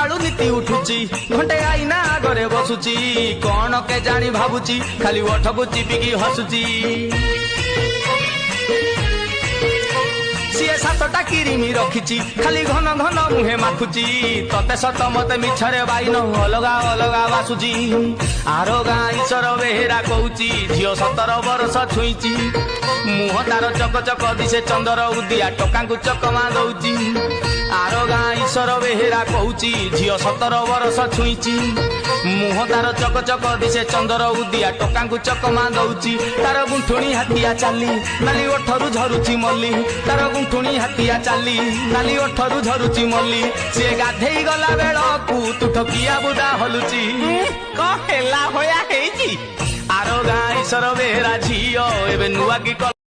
सकाळू नीति उठुची घंटे आईना आगरे बसुची कौन के जानी भाबुची खाली ओठको चिपिकी हसुची सीए सातटा किरीमी रखिची खाली घन घन मुहे माखुची तते सत मते मिछरे बाइन अलगा अलगा बासुची आरो गाँ ईश्वर बेहेरा कहूची झील 17 वर्ष छुईची मुह तार चक चक दिशे चंदर उदिया टका चकमा दौची आरो गाँ ईश्वर बेहेरा कहूची झील 17 वर्ष छुईची मुह तार चक चक दिशे चंदर उदिया टका चकमा दौची तार गुंठुणी हाथिया चाली नाली ओठरू झरुची मल्ली तार गुंठुणी हाथिया चाली नाली ओठरू झरुची मल्ली से गाधेई गला बेलकू तू ठकिया बुदा हलुची कहेला होया हेची आरो गाँ ईश्वर बेहेरा झील एबे नुआ की